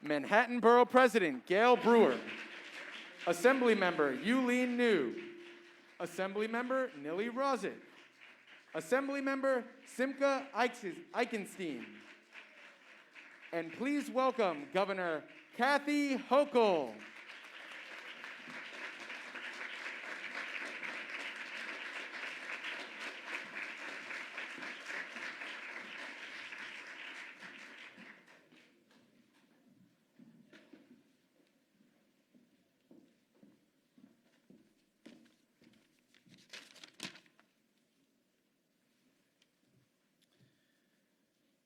Manhattan Borough President Gail Brewer, Assemblymember Yulene New, Assemblymember Nilly Rozic, Assemblymember Simca Eichenstein, and please welcome Governor Kathy Hochul.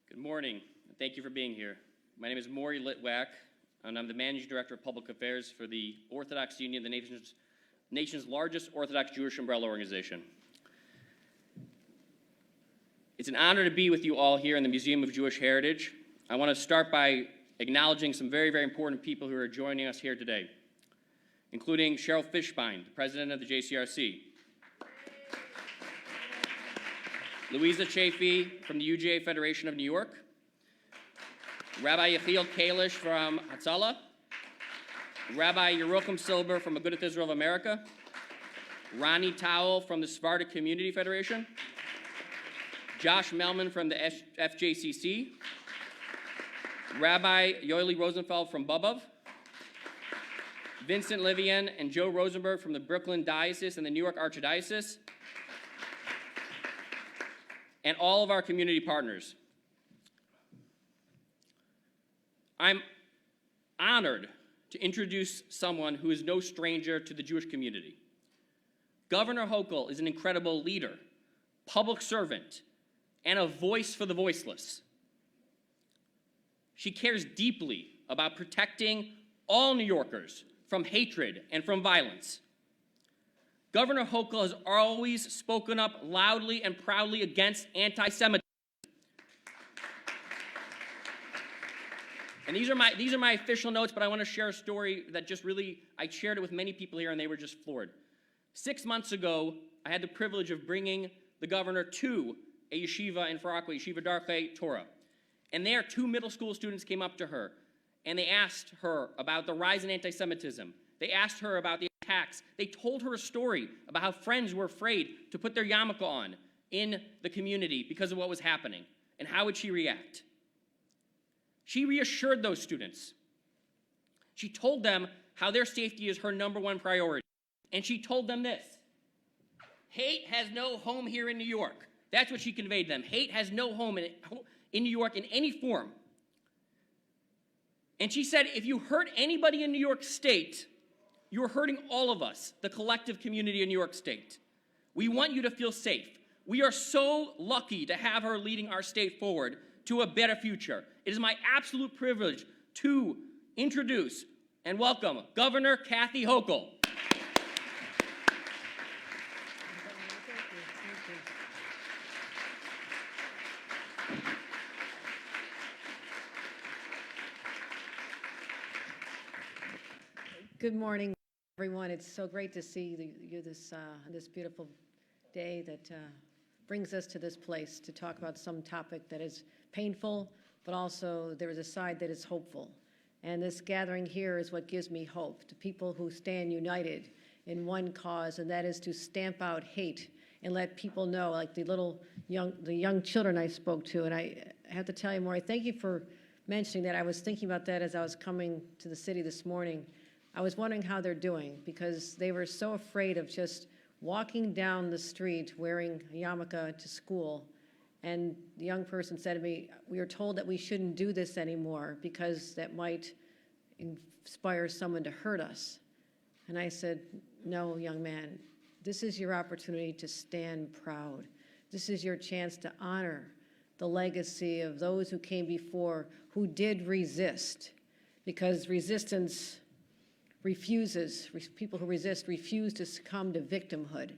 Good morning, and thank you for being here. My name is Maury Litwack, and I'm the Managing Director of Public Affairs for the Orthodox Union, the nation's largest Orthodox Jewish umbrella organization. It's an honor to be with you all here in the Museum of Jewish Heritage. I want to start by acknowledging some very, very important people who are joining us here today, including Cheryl Fishbein, the President of the JCRC, Louisa Chafee from the UGA Federation of New York, Rabbi Yechiel Kalish from Hatzalah, Rabbi Yerocham Silber from Agudath Israel of America, Ronnie Towell from the Sephardic Community Federation, Josh Melman from the FJCC, Rabbi Yoeli Rosenfeld from Bobov, Vincent Livian and Joe Rosenberg from the Brooklyn Diocese and the New York Archdiocese, and all of our community partners. I'm honored to introduce someone who is no stranger to the Jewish community. Governor Hochul is an incredible leader, public servant, and a voice for the voiceless. She cares deeply about protecting all New Yorkers from hatred and from violence. Governor Hochul has always spoken up loudly and proudly against anti-Semitism. And these are my official notes, but I want to share a story that just really, I shared it with many people here and they were just floored. 6 months ago, I had the privilege of bringing the governor to a yeshiva in Far Rockaway, Yeshiva Darchei Torah. And there, 2 middle school students came up to her and they asked her about the rise in anti-Semitism. They asked her about the attacks. They told her a story about how friends were afraid to put their yarmulke on in the community because of what was happening. And how would she react? She reassured those students. She told them how their safety is her #1 priority. And she told them this: hate has no home here in New York. That's what she conveyed to them. Hate has no home in New York in any form. And she said, if you hurt anybody in New York State, you're hurting all of us, the collective community in New York State. We want you to feel safe. We are so lucky to have her leading our state forward to a better future. It is my absolute privilege to introduce and welcome Governor Kathy Hochul. Good morning, everyone. It's so great to see you this beautiful day that brings us to this place to talk about some topic that is painful, but also there is a side that is hopeful. And this gathering here is what gives me hope, to people who stand united in one cause, and that is to stamp out hate and let people know, like the young children I spoke to. And I have to tell you more, I thank you for mentioning that. I was thinking about that as I was coming to the city this morning. I was wondering how they're doing, because they were so afraid of just walking down the street wearing a yarmulke to school. And the young person said to me, we were told that we shouldn't do this anymore because that might inspire someone to hurt us. And I said, no, young man, this is your opportunity to stand proud. This is your chance to honor the legacy of those who came before, who did resist, because resistance people who resist refuse to succumb to victimhood.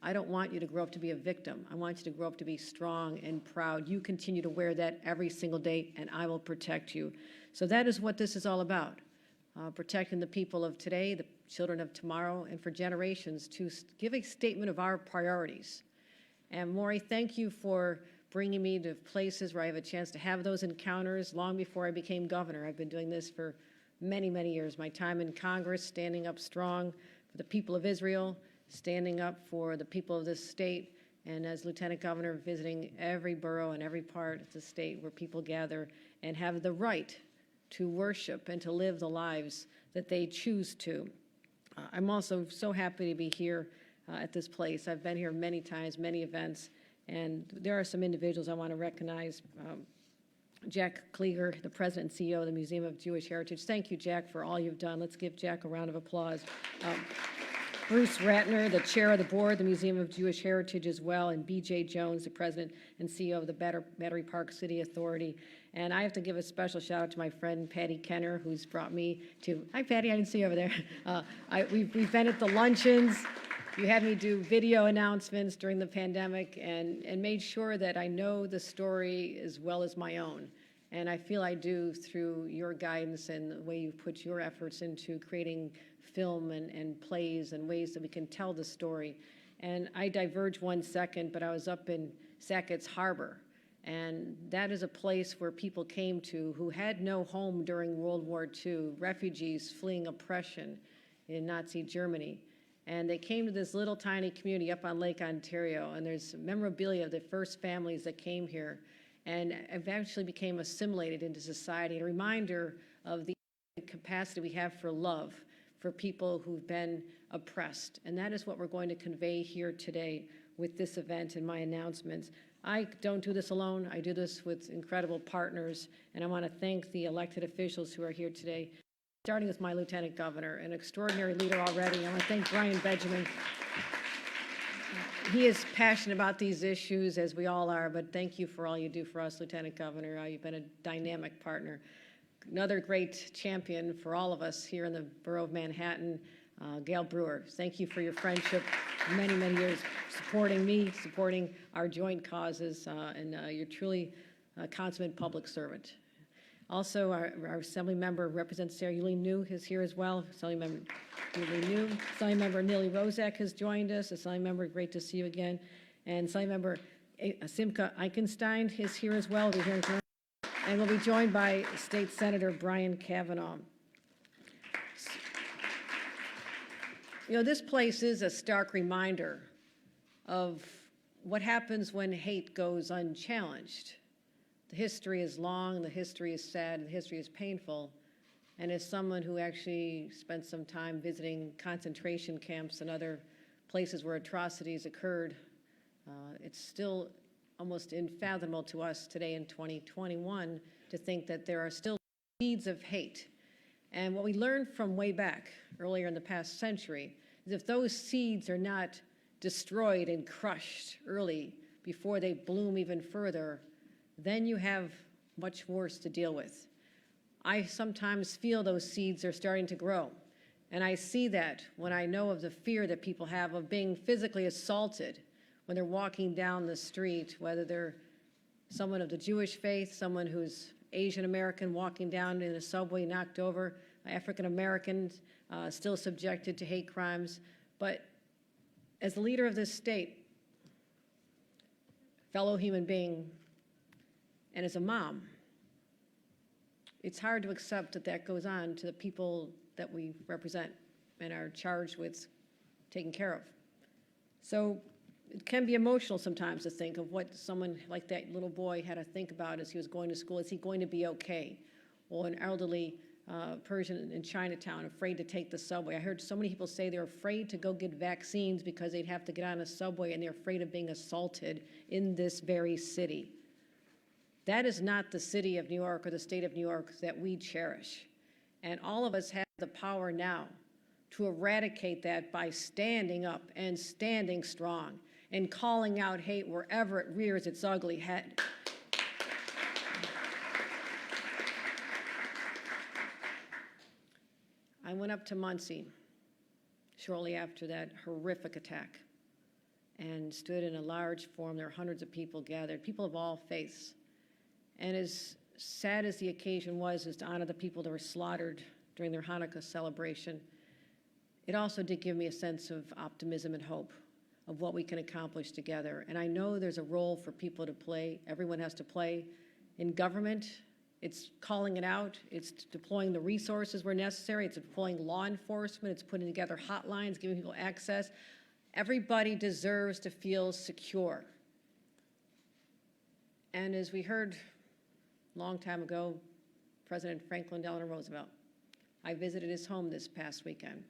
I don't want you to grow up to be a victim. I want you to grow up to be strong and proud. You continue to wear that every single day, and I will protect you. So that is what this is all about, protecting the people of today, the children of tomorrow, and for generations, to give a statement of our priorities. And Maury, thank you for bringing me to places where I have a chance to have those encounters long before I became governor. I've been doing this for many, many years. My time in Congress, standing up strong for the people of Israel, standing up for the people of this state, and as lieutenant governor, visiting every borough and every part of the state where people gather and have the right to worship and to live the lives that they choose to. I'm also so happy to be here at this place. I've been here many times, many events, and there are some individuals I want to recognize. Jack Klieger, the president and CEO of the Museum of Jewish Heritage. Thank you, Jack, for all you've done. Let's give Jack a round of applause. Bruce Ratner, the chair of the board, the Museum of Jewish Heritage as well, and B.J. Jones, the president and CEO of the Battery Park City Authority. And I have to give a special shout out to my friend Patty Kenner, who's brought me to, hi Patty, I didn't see you over there. We've been at the luncheons. You had me do video announcements during the pandemic and made sure that I know the story as well as my own. And I feel I do through your guidance and the way you put your efforts into creating film and plays and ways that we can tell the story. And I diverge 1 second, but I was up in Sackett's Harbor, and that is a place where people came to who had no home during World War II, refugees fleeing oppression in Nazi Germany. And they came to this little tiny community up on Lake Ontario, and there's memorabilia of the first families that came here and eventually became assimilated into society, a reminder of the capacity we have for love for people who've been oppressed. And that is what we're going to convey here today with this event and my announcements. I don't do this alone. I do this with incredible partners, and I want to thank the elected officials who are here today, starting with my lieutenant governor, an extraordinary leader already. I want to thank Brian Benjamin. He is passionate about these issues, as we all are, but thank you for all you do for us, Lieutenant Governor. You've been a dynamic partner. Another great champion for all of us here in the Borough of Manhattan, Gail Brewer. Thank you for your friendship, many, many years, supporting me, supporting our joint causes, and you're truly a consummate public servant. Also, our Assembly member, Representative Sarah Yulee New, is here as well. Assembly member Yulee New. Assembly member Nili Rozak has joined us. Assembly member, great to see you again. And Assembly member Simcha Eichenstein is here as well. We'll be hearing from her. And we'll be joined by State Senator Brian Kavanaugh. You know, this place is a stark reminder of what happens when hate goes unchallenged. The history is long, the history is sad, the history is painful. And as someone who actually spent some time visiting concentration camps and other places where atrocities occurred, it's still almost unfathomable to us today in 2021 to think that there are still seeds of hate. And what we learned from way back, earlier in the past century, is if those seeds are not destroyed and crushed early before they bloom even further, then you have much worse to deal with. I sometimes feel those seeds are starting to grow. And I see that when I know of the fear that people have of being physically assaulted when they're walking down the street, whether they're someone of the Jewish faith, someone who's Asian American walking down in a subway knocked over, African Americans still subjected to hate crimes. But as the leader of this state, fellow human being, and as a mom, it's hard to accept that that goes on to the people that we represent and are charged with taking care of. So it can be emotional sometimes to think of what someone like that little boy had to think about as he was going to school. Is he going to be okay? Or an elderly Persian in Chinatown afraid to take the subway. I heard so many people say they're afraid to go get vaccines because they'd have to get on a subway and they're afraid of being assaulted in this very city. That is not the city of New York or the state of New York that we cherish. And all of us have the power now to eradicate that by standing up and standing strong and calling out hate wherever it rears its ugly head. I went up to Muncie shortly after that horrific attack and stood in a large forum. There were hundreds of people gathered, people of all faiths. And as sad as the occasion was to honor the people that were slaughtered during their Hanukkah celebration, it also did give me a sense of optimism and hope of what we can accomplish together. And I know there's a role for people to play. Everyone has to play. In government, it's calling it out. It's deploying the resources where necessary. It's deploying law enforcement. It's putting together hotlines, giving people access. Everybody deserves to feel secure. And as we heard a long time ago, President Franklin Delano Roosevelt, I visited his home this past weekend.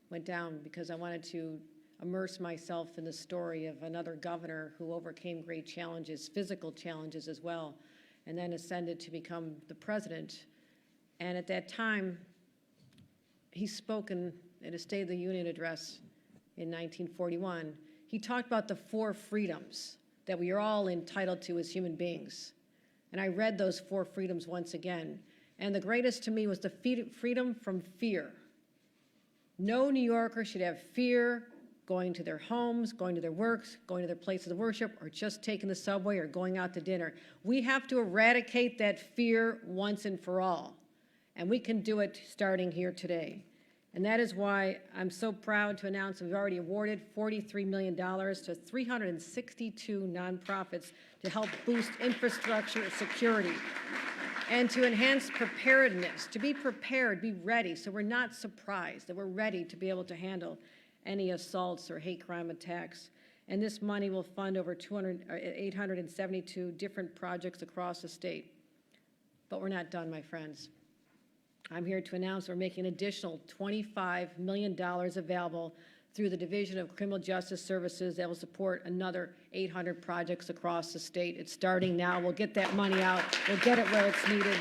Went down because I wanted to immerse myself in the story of another governor who overcame great challenges, physical challenges as well, and then ascended to become the president. And at that time, he spoke in a State of the Union address in 1941. He talked about the 4 freedoms that we are all entitled to as human beings. And I read those 4 freedoms once again. And the greatest to me was the freedom from fear. No New Yorker should have fear going to their homes, going to their works, going to their places of worship, or just taking the subway or going out to dinner. We have to eradicate that fear once and for all. And we can do it starting here today. And that is why I'm so proud to announce we've already awarded $43 million to 362 nonprofits to help boost infrastructure security and to enhance preparedness, to be prepared, be ready, so we're not surprised, that we're ready to be able to handle any assaults or hate crime attacks. And this money will fund over 872 different projects across the state. But we're not done, my friends. I'm here to announce we're making an additional $25 million available through the Division of Criminal Justice Services that will support another 800 projects across the state. It's starting now. We'll get that money out. We'll get it where it's needed.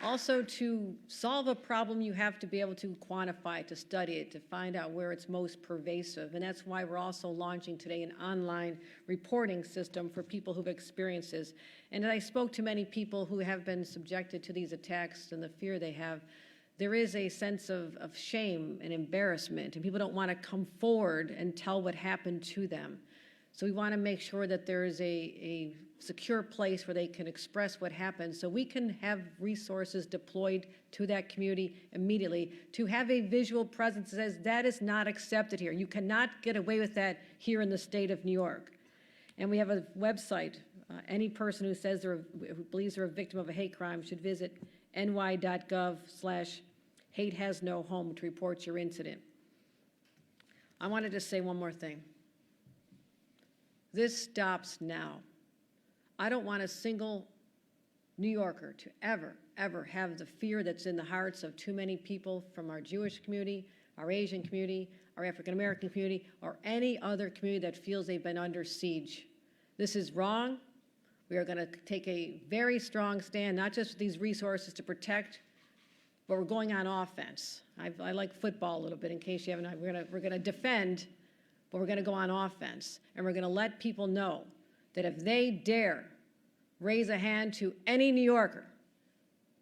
Also, to solve a problem, you have to be able to quantify it, to study it, to find out where it's most pervasive. And that's why we're also launching today an online reporting system for people who've experienced this. And I spoke to many people who have been subjected to these attacks and the fear they have. There is a sense of shame and embarrassment, and people don't want to come forward and tell what happened to them. So we want to make sure that there is a secure place where they can express what happened, so we can have resources deployed to that community immediately to have a visual presence that says that is not accepted here. You cannot get away with that here in the state of New York. And we have a website. Any person who says who believes they're a victim of a hate crime should visit ny.gov/hate-has-no-home to report your incident. I wanted to say one more thing. This stops now. I don't want a single New Yorker to ever have the fear that's in the hearts of too many people from our Jewish community, our Asian community, our African American community, or any other community that feels they've been under siege. This is wrong. We are going to take a very strong stand, not just with these resources to protect, but we're going on offense. I like football a little bit, in case you haven't. We're going to defend, but we're going to go on offense. And we're going to let people know that if they dare raise a hand to any New Yorker,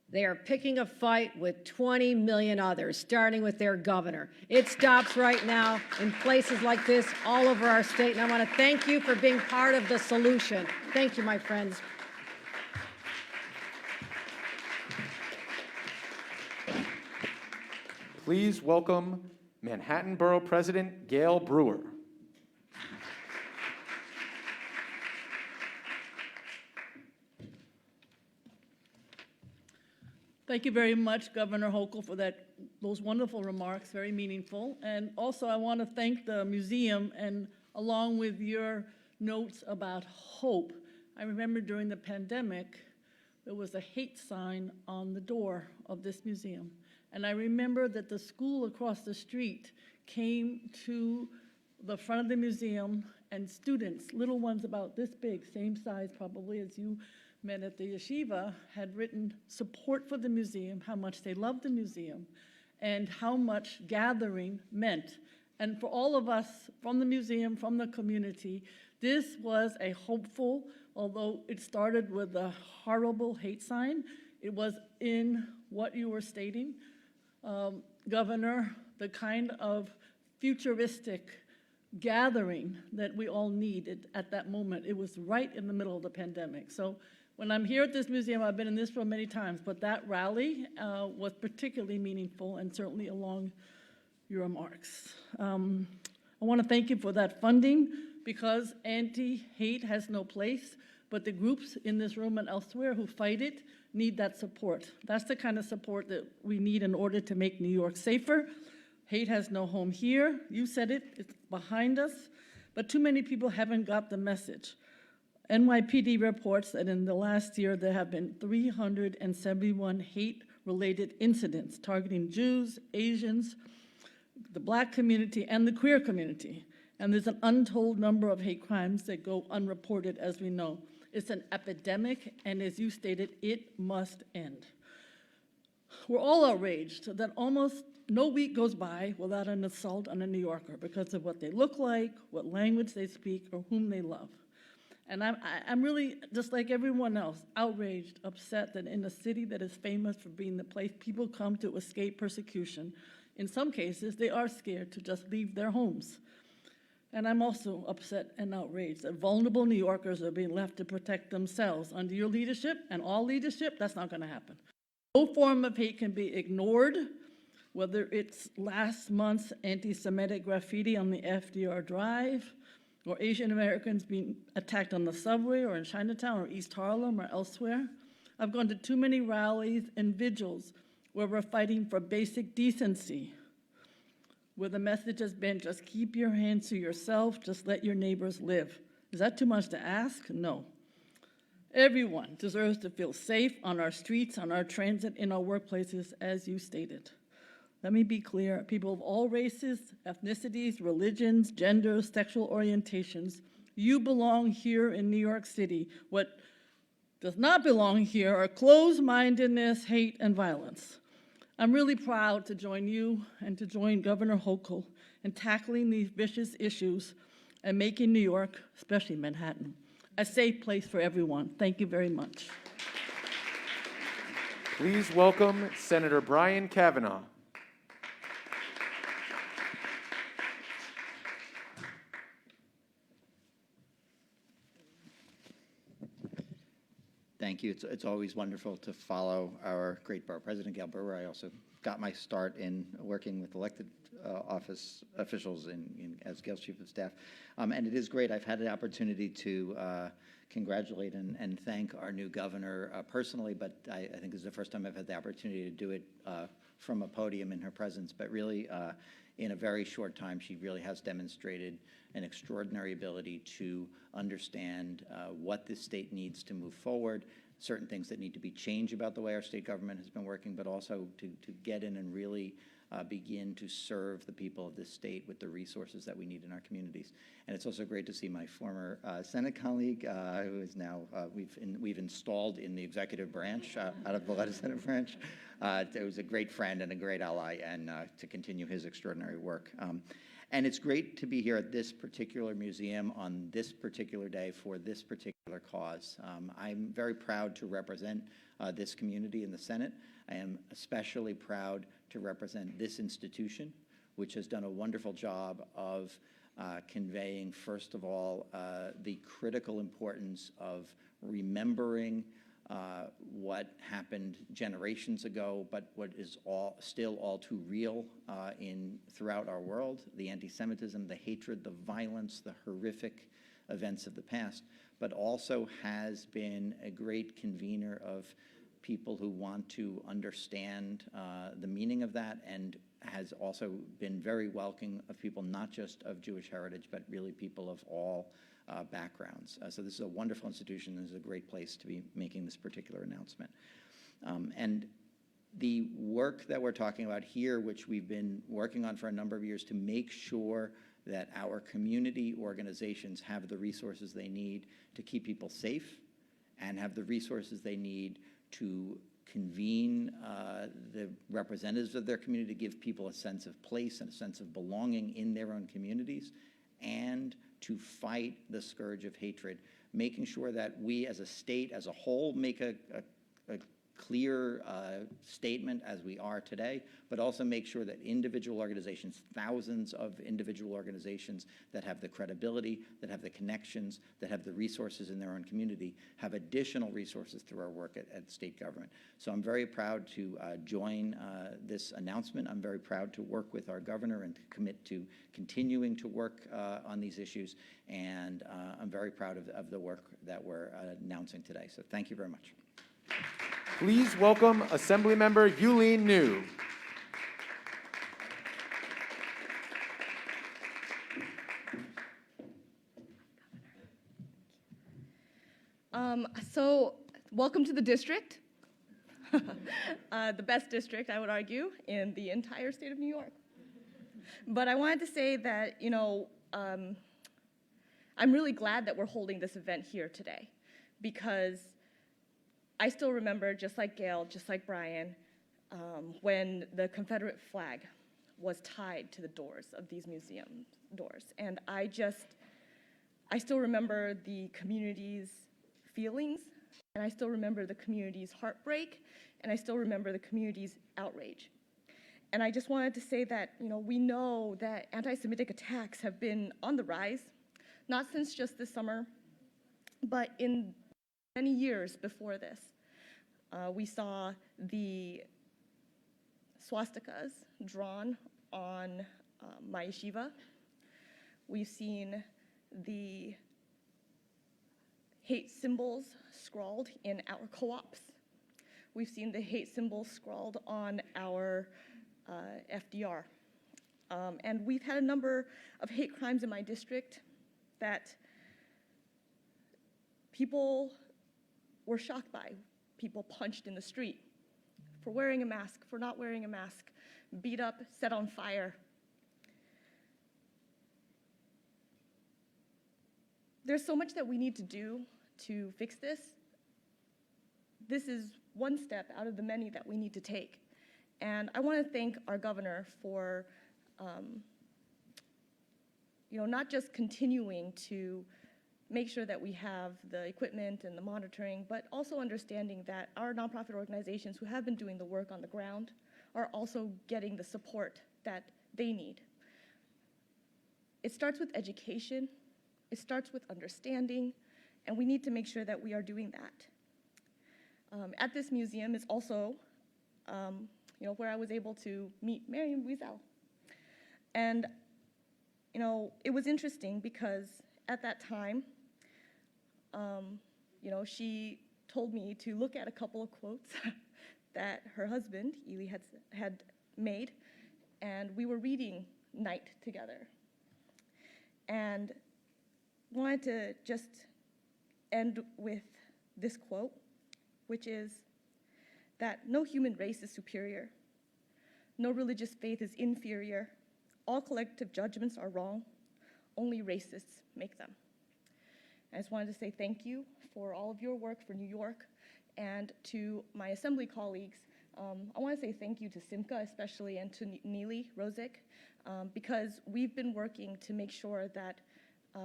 they are picking a fight with 20 million others, starting with their governor. It stops right now in places like this all over our state, and I want to thank you for being part of the solution. Thank you, my friends. Please welcome Manhattan Borough President Gail Brewer. Thank you very much, Governor Hochul, for those wonderful remarks, very meaningful. And also, I want to thank the museum, and along with your notes about hope, I remember during the pandemic, there was a hate sign on the door of this museum. And I remember that the school across the street came to the front of the museum, and students, little ones about this big, same size probably as you men at the yeshiva, had written support for the museum, how much they loved the museum, and how much gathering meant. And for all of us from the museum, from the community, this was a hopeful, although it started with a horrible hate sign, it was in what you were stating, Governor, the kind of futuristic gathering that we all needed at that moment. It was right in the middle of the pandemic. So when I'm here at this museum, I've been in this room many times, but that rally was particularly meaningful, and certainly along your remarks. I want to thank you for that funding, because anti-hate has no place, but the groups in this room and elsewhere who fight it need that support. That's the kind of support that we need in order to make New York safer. Hate has no home here. You said it, it's behind us, but too many people haven't got the message. NYPD reports that in the last year there have been 371 hate-related incidents targeting Jews, Asians, the Black community, and the queer community. And there's an untold number of hate crimes that go unreported, as we know. It's an epidemic, and as you stated, it must end. We're all outraged that almost no week goes by without an assault on a New Yorker because of what they look like, what language they speak, or whom they love. And I'm really, just like everyone else, outraged, upset that in a city that is famous for being the place people come to escape persecution, in some cases, they are scared to just leave their homes. And I'm also upset and outraged that vulnerable New Yorkers are being left to protect themselves. Under your leadership and all leadership, that's not going to happen. No form of hate can be ignored, whether it's last month's anti-Semitic graffiti on the FDR Drive, or Asian Americans being attacked on the subway or in Chinatown or East Harlem or elsewhere. I've gone to too many rallies and vigils where we're fighting for basic decency, where the message has been, just keep your hands to yourself, just let your neighbors live. Is that too much to ask? No. Everyone deserves to feel safe on our streets, on our transit, in our workplaces, as you stated. Let me be clear, people of all races, ethnicities, religions, genders, sexual orientations, you belong here in New York City. What does not belong here are closed-mindedness, hate, and violence. I'm really proud to join you and to join Governor Hochul in tackling these vicious issues and making New York, especially Manhattan, a safe place for everyone. Thank you very much. Please welcome Senator Brian Kavanaugh. Thank you. It's always wonderful to follow our great borough president, Gail Brewer. I also got my start in working with elected office officials as Gail's chief of staff. And it is great. I've had the opportunity to congratulate and thank our new governor personally, but I think this is the first time I've had the opportunity to do it from a podium in her presence. But really, in a very short time, she really has demonstrated an extraordinary ability to understand what this state needs to move forward, certain things that need to be changed about the way our state government has been working, but also to get in and really begin to serve the people of this state with the resources that we need in our communities. And it's also great to see my former Senate colleague, who is now, we've installed in the executive branch, out of the legislative branch. It was a great friend and a great ally, and to continue his extraordinary work. And it's great to be here at this particular museum on this particular day for this particular cause. I'm very proud to represent this community in the Senate. I am especially proud to represent this institution, which has done a wonderful job of conveying, first of all, the critical importance of remembering what happened generations ago, but what is still all too real throughout our world, the anti-Semitism, the hatred, the violence, the horrific events of the past, but also has been a great convener of people who want to understand the meaning of that, and has also been very welcoming of people not just of Jewish heritage, but really people of all backgrounds. So this is a wonderful institution. This is a great place to be making this particular announcement. And the work that we're talking about here, which we've been working on for a number of years to make sure that our community organizations have the resources they need to keep people safe and have the resources they need to convene the representatives of their community, to give people a sense of place and a sense of belonging in their own communities, and to fight the scourge of hatred, making sure that we as a state as a whole make a clear statement as we are today, but also make sure that individual organizations, thousands of individual organizations that have the credibility, that have the connections, that have the resources in their own community, have additional resources through our work at state government. So I'm very proud to join this announcement. I'm very proud to work with our governor and to commit to continuing to work on these issues. And I'm very proud of the work that we're announcing today. So thank you very much. Please welcome Assemblymember Yulene New. So, welcome to the district. The best district, I would argue, in the entire state of New York. But I wanted to say that, I'm really glad that we're holding this event here today, because I still remember, just like Gail, just like Brian, when the Confederate flag was tied to the doors of these museum doors. And I still remember the community's feelings, and I still remember the community's heartbreak, and I still remember the community's outrage. And I just wanted to say that, we know that anti-Semitic attacks have been on the rise, not since just this summer, but in many years before this. We saw the swastikas drawn on my yeshiva. We've seen the hate symbols scrawled in our co-ops. We've seen the hate symbols scrawled on our FDR. And we've had a number of hate crimes in my district that people were shocked by. People punched in the street for wearing a mask, for not wearing a mask, beat up, set on fire. There's so much that we need to do to fix this. This is one step out of the many that we need to take. And I want to thank our governor for, not just continuing to make sure that we have the equipment and the monitoring, but also understanding that our nonprofit organizations who have been doing the work on the ground are also getting the support that they need. It starts with education, it starts with understanding, and we need to make sure that we are doing that. At this museum is also where I was able to meet Mariam Wiesel. And it was interesting because at that time, she told me to look at a couple of quotes that her husband, Ely, had made, and we were reading Night together. And wanted to just end with this quote, which is that no human race is superior, no religious faith is inferior, all collective judgments are wrong, only racists make them. I just wanted to say thank you for all of your work for New York, and to my assembly colleagues. I want to say thank you to Simca especially, and to Neely Rosick, because we've been working to make sure that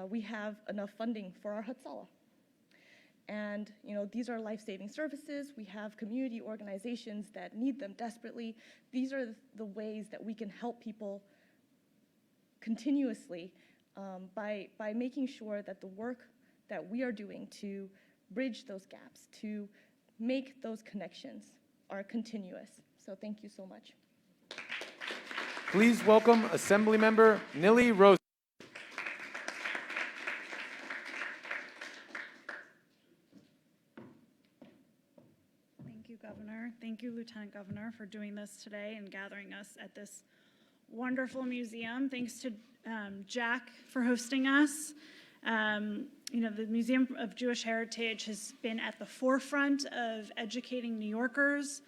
we have enough funding for our Hatzalah. And these are life-saving services. We have community organizations that need them desperately. These are the ways that we can help people continuously by making sure that the work that we are doing to bridge those gaps, to make those connections, are continuous. So thank you so much. Please welcome Assemblymember Nili Rose. Thank you, Governor. Thank you, Lieutenant Governor, for doing this today and gathering us at this wonderful museum. Thanks to Jack for hosting us. The Museum of Jewish Heritage has been at the forefront of educating New Yorkers,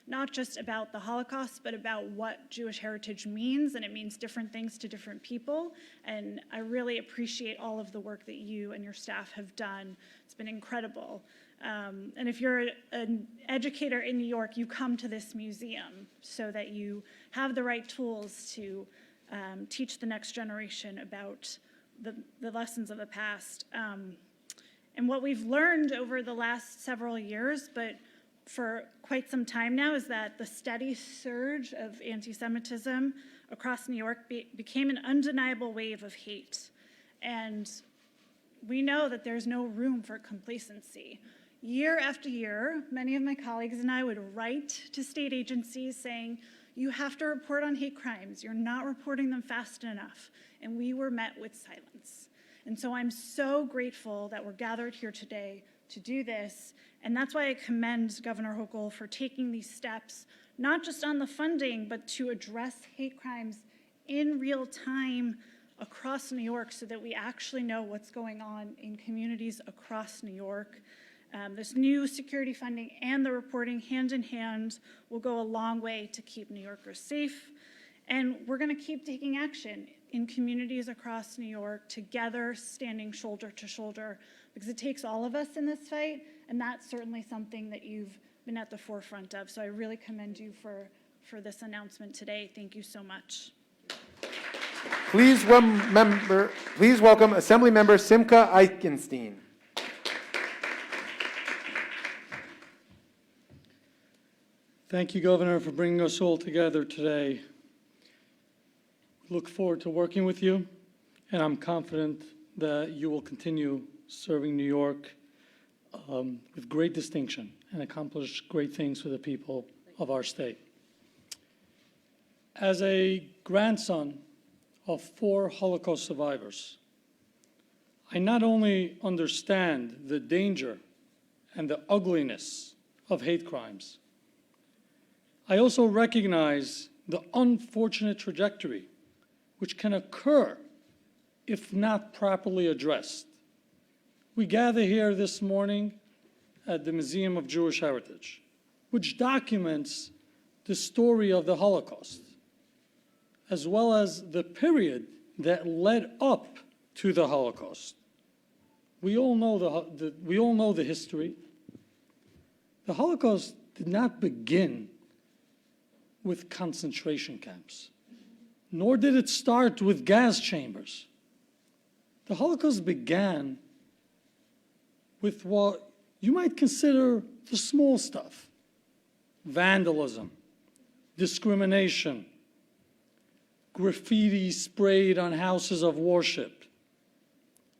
not just about the Holocaust, but about what Jewish heritage means, and it means different things to different people. And I really appreciate all of the work that you and your staff have done. It's been incredible. And if you're an educator in New York, you come to this museum so that you have the right tools to teach the next generation about the lessons of the past. And what we've learned over the last several years, but for quite some time now is that the steady surge of anti-Semitism across New York became an undeniable wave of hate. And we know that there's no room for complacency. Year after year, many of my colleagues and I would write to state agencies saying, you have to report on hate crimes. You're not reporting them fast enough. And we were met with silence. And so I'm so grateful that we're gathered here today to do this. And that's why I commend Governor Hochul for taking these steps, not just on the funding, but to address hate crimes in real time across New York so that we actually know what's going on in communities across New York. This new security funding and the reporting hand in hand will go a long way to keep New Yorkers safe. And we're going to keep taking action in communities across New York, together, standing shoulder to shoulder, because it takes all of us in this fight, and that's certainly something that you've been at the forefront of. So I really commend you for this announcement today. Thank you so much. Please welcome Assemblymember Simcha Eichenstein. Thank you, Governor, for bringing us all together today. We look forward to working with you, and I'm confident that you will continue serving New York with great distinction and accomplish great things for the people of our state. As a grandson of 4 Holocaust survivors, I not only understand the danger and the ugliness of hate crimes, I also recognize the unfortunate trajectory which can occur if not properly addressed. We gather here this morning at the Museum of Jewish Heritage, which documents the story of the Holocaust, as well as the period that led up to the Holocaust. We all know the history. The Holocaust did not begin with concentration camps, nor did it start with gas chambers. The Holocaust began with what you might consider the small stuff: vandalism, discrimination, graffiti sprayed on houses of worship,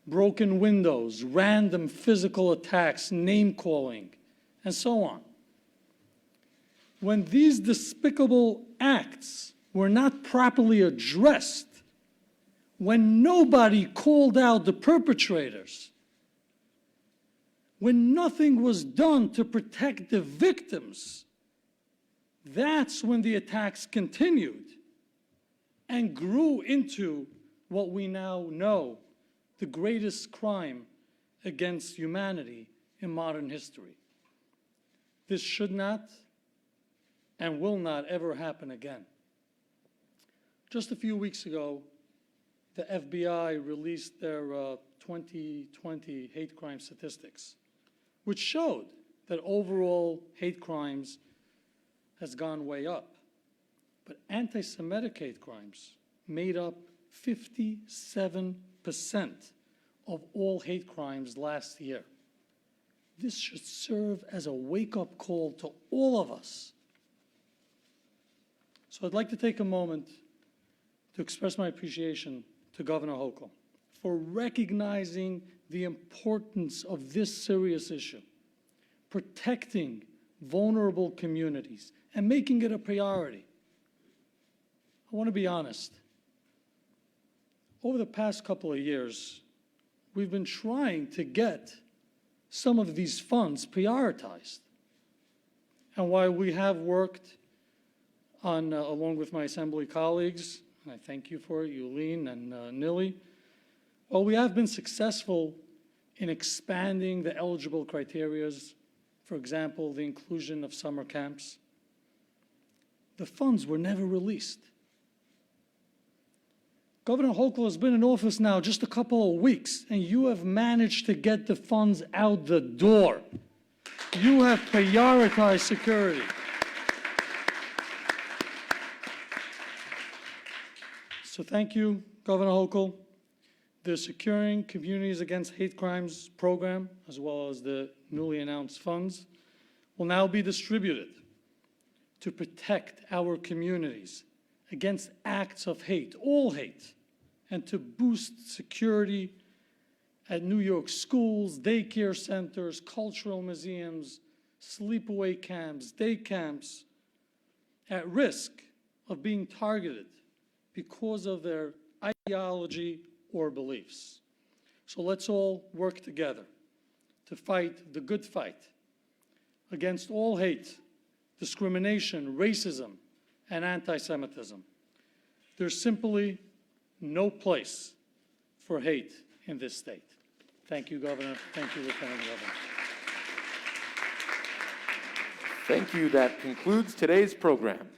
broken windows, random physical attacks, name-calling, and so on. When these despicable acts were not properly addressed, when nobody called out the perpetrators, when nothing was done to protect the victims, that's when the attacks continued and grew into what we now know, the greatest crime against humanity in modern history. This should not and will not ever happen again. Just a few weeks ago, the FBI released their 2020 hate crime statistics, which showed that overall hate crimes has gone way up. But anti-Semitic hate crimes made up 57% of all hate crimes last year. This should serve as a wake-up call to all of us. So I'd like to take a moment to express my appreciation to Governor Hochul for recognizing the importance of this serious issue, protecting vulnerable communities, and making it a priority. I want to be honest. Over the past couple of years, we've been trying to get some of these funds prioritized. And while we have worked on, along with my Assembly colleagues, and I thank you for it, Yulene and Nili, while we have been successful in expanding the eligible criterias, for example, the inclusion of summer camps, the funds were never released. Governor Hochul has been in office now just a couple of weeks, and you have managed to get the funds out the door. You have prioritized security. So thank you, Governor Hochul. The Securing Communities Against Hate Crimes program, as well as the newly announced funds, will will now be distributed to protect our communities against acts of hate, all hate, and to boost security at New York schools, daycare centers, cultural museums, sleepaway camps, day camps, at risk of being targeted because of their ideology or beliefs. So let's all work together to fight the good fight against all hate, discrimination, racism, and anti-Semitism. There's simply no place for hate in this state. Thank you, Governor. Thank you, Lieutenant Governor. Thank you. That concludes today's program.